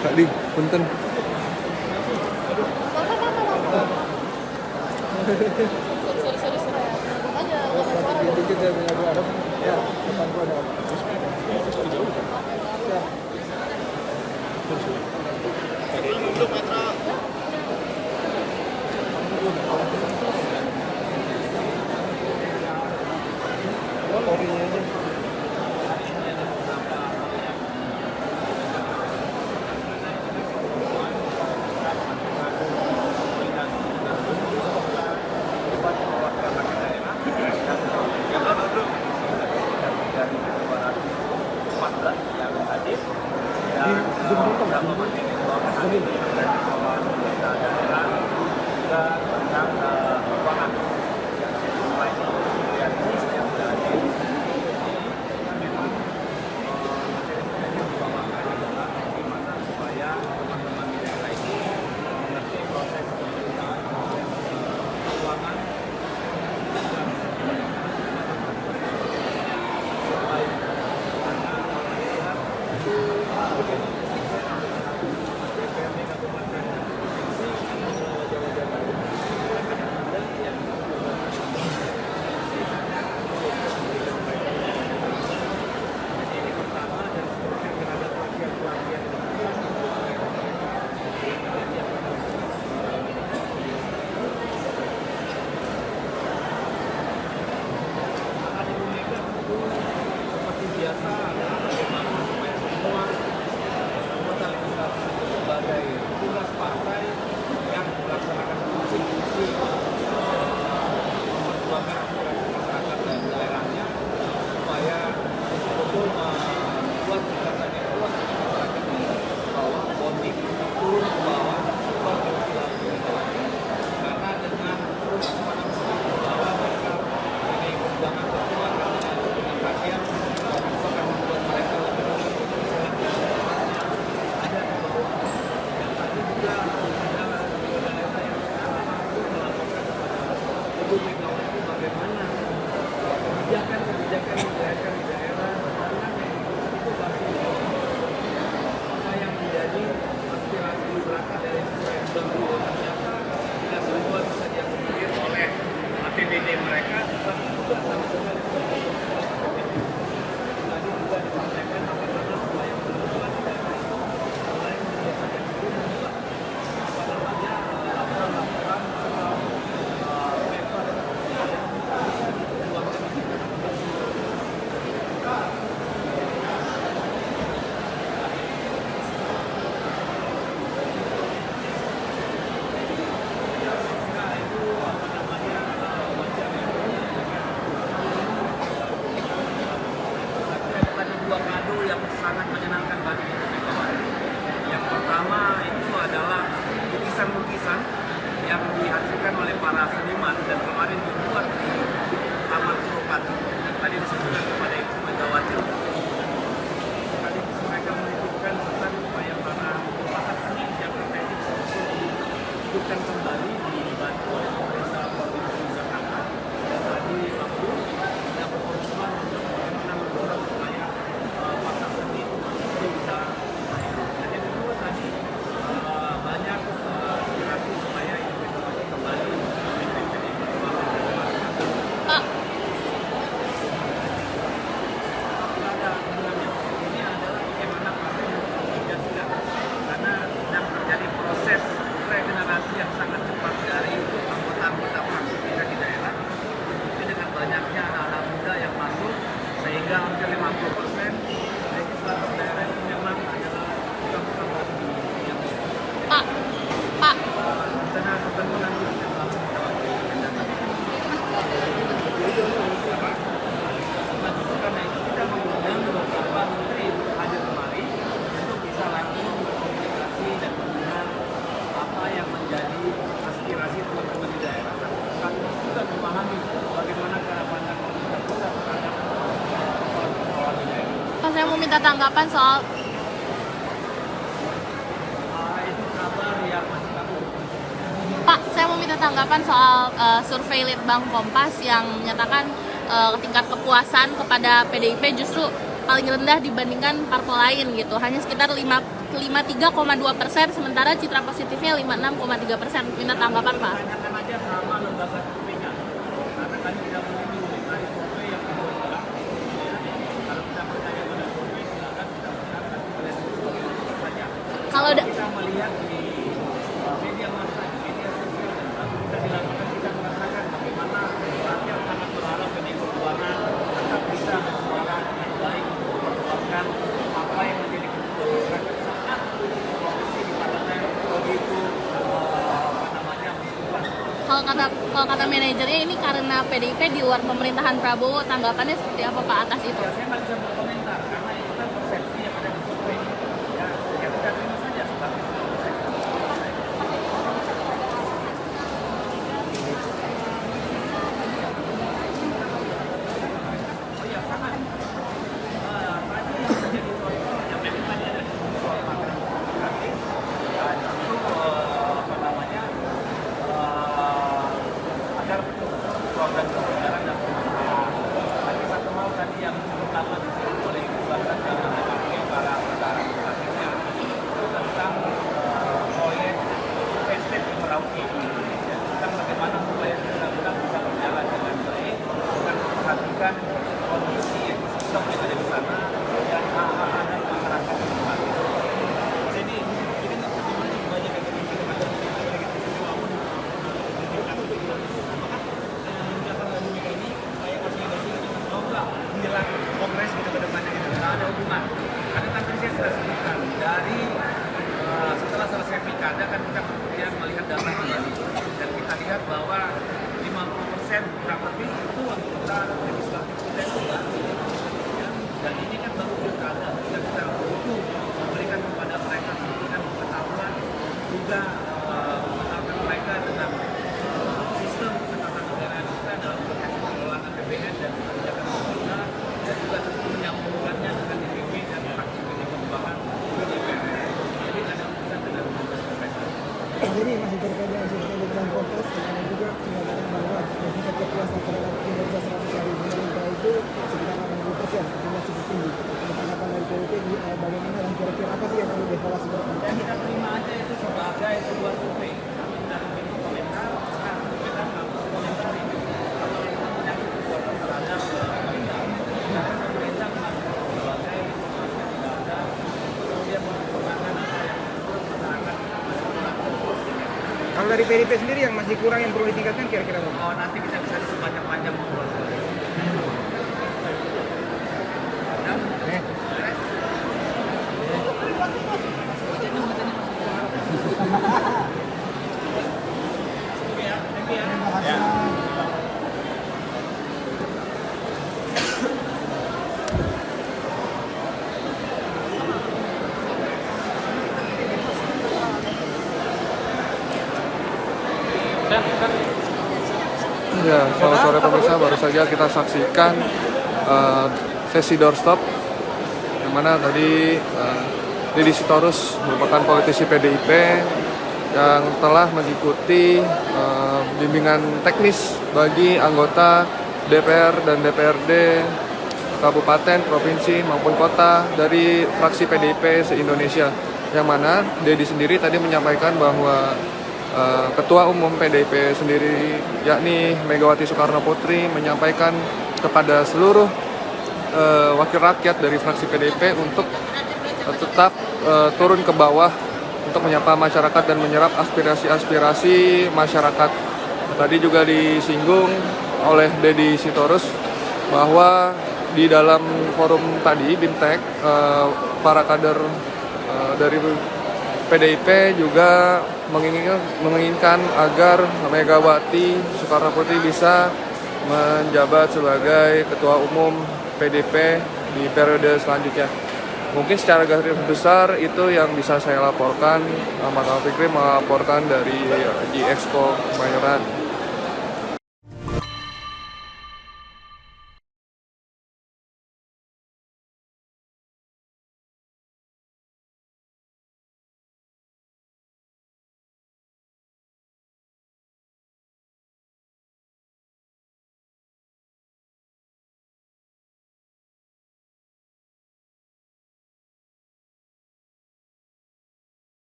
Kak Di, punten. Sorry. Aja, nggak suara. Dikit ya, biar aku ada. Ya, depan gua ada. Ya. Kopinya aja. lukisan yang dihasilkan oleh para seniman dan kemarin dibuat di Taman Suropati. Tadi disebutkan kepada Ibu Megawati. Tadi mereka menitipkan pesan supaya para pasar seni yang berteknik untuk dihidupkan kembali dibantu oleh pemerintah Provinsi Jakarta. Dan tadi waktu ada pertemuan untuk bagaimana mendorong supaya pasar seni itu bisa hidup. Dan yang kedua tadi banyak aspirasi supaya investasi kembali Pak, ada sebenarnya ini adalah bagaimana partai Pancasila karena sedang terjadi proses regenerasi yang sangat cepat dari anggota-anggota fraksi kita di daerah. Tapi dengan banyaknya anak-anak muda yang masuk sehingga hampir 50% legislatif daerah itu memang adalah bukan baru di yang Pak, rencana ketemu nanti setelah karena itu kita mengundang beberapa menteri hadir kemari untuk bisa langsung berkomunikasi dan mendengar apa yang menjadi aspirasi teman-teman di daerah. Sekaligus juga memahami bagaimana cara pandang pemerintah pusat terhadap persoalan di daerah. Pak, saya mau minta tanggapan soal Itu kabar yang masih baru. Pak, saya mau minta tanggapan soal survei Litbang Kompas yang menyatakan tingkat kepuasan kepada PDIP justru paling rendah dibandingkan parpol lain gitu. Hanya sekitar 53,2%, sementara citra positifnya 56,3%. Minta tanggapan Pak. Tanyakan aja sama lembaga surveinya. Karena kami tidak memilih dari survei yang dibuat. Kalau kita percaya pada survei, silakan kita percaya oleh survei saja. Kalau Kita melihat di media massa, di media sosial, dan kita dilakukan, kita merasakan bagaimana rakyat sangat berharap PDI Perjuangan tetap bisa bersuara dengan baik untuk memperjuangkan apa yang menjadi kebutuhan masyarakat saat profesi di parlemen begitu membutuhkan. kalau kata manajernya ini karena PDIP di luar pemerintahan Prabowo, tanggapannya seperti apa Pak atas itu? Ya, saya nggak bisa berkomentar karena itu kan persepsi yang ada di survei. Ya kita terima saja sebagai sebuah persepsi. Oh ya, sangat. Tadi yang menjadi contoh, yang memang tadi ada di soal makanan gratis, ya itu apa namanya, agar betul program kebenaran dan kebenaran. Tapi satu hal tadi yang utama disebut oleh Ibu Bahkan dalam menghadapi para perkara selanjutnya itu tentang proyek estate di Merauke. Ya, tentang bagaimana supaya benar-benar bisa berjalan dengan baik dan memperhatikan kondisi ekosistem yang ada di sana dan hak-hak adat masyarakat di sana. Jadi ini banyak yang menjelang kongres gitu ke depannya gitu, nggak ada hubungan. Karena tadi saya sudah sebutkan dari setelah selesai pilkada kan kita kemudian melihat data kembali dan kita lihat bahwa 50% kurang lebih itu anggota legislatif kita itu baru. Ya, dan ini kan baru pilkada, kita butuh memberikan kepada mereka sedikit pengetahuan juga mengenalkan mereka dengan sistem ketatanegaraan kita dalam konteks pengelolaan APBN dan kebijakan pemerintah dan juga tentu menyambungkannya dengan DPP dan fraksi PDI Perjuangan di DPR. Jadi ada urusan dengan mereka. Ini masih terkait dengan survei Litbang Kompas, dan juga mengatakan bahwa tingkat kepuasan terhadap kinerja 100 hari pemerintah itu sekitar 60%, jumlah cukup tinggi. Tanggapan dari PDIP bagaimana dan kira-kira apa sih yang perlu dievaluasi berikutnya? Dan kita terima aja itu sebagai sebuah survei. Kami tidak memberi komentar, karena kita nggak mau komentar ini. Kalau itu menyangkut kepuasan terhadap pemerintah, karena pemerintah mengaku sebagai informasi yang tidak ada, kemudian menggunakan apa yang menurut masyarakat masih kurang. Kalau dari PDIP sendiri yang masih kurang yang perlu ditingkatkan kira-kira apa? Oh, nanti kita bisa sepanjang-panjang ngobrol soal itu. Dan, beres? Ya, selamat sore pemirsa. Baru saja kita saksikan sesi doorstop yang mana tadi Deddy Sitorus merupakan politisi PDIP yang telah mengikuti bimbingan teknis bagi anggota DPR dan DPRD kabupaten, provinsi maupun kota dari fraksi PDIP se-Indonesia. Yang mana Deddy sendiri tadi menyampaikan bahwa Ketua Umum PDIP sendiri yakni Megawati Soekarno Putri menyampaikan kepada seluruh wakil rakyat dari fraksi PDIP untuk tetap turun ke bawah untuk menyapa masyarakat dan menyerap aspirasi-aspirasi masyarakat. Tadi juga disinggung oleh Deddy Sitorus bahwa di dalam forum tadi BIMTEK para kader dari PDIP juga menginginkan agar Megawati Soekarno Putri bisa menjabat sebagai Ketua Umum PDIP di periode selanjutnya. Mungkin secara garis besar itu yang bisa saya laporkan. Ahmad Al Fikri melaporkan dari G Expo Kemayoran.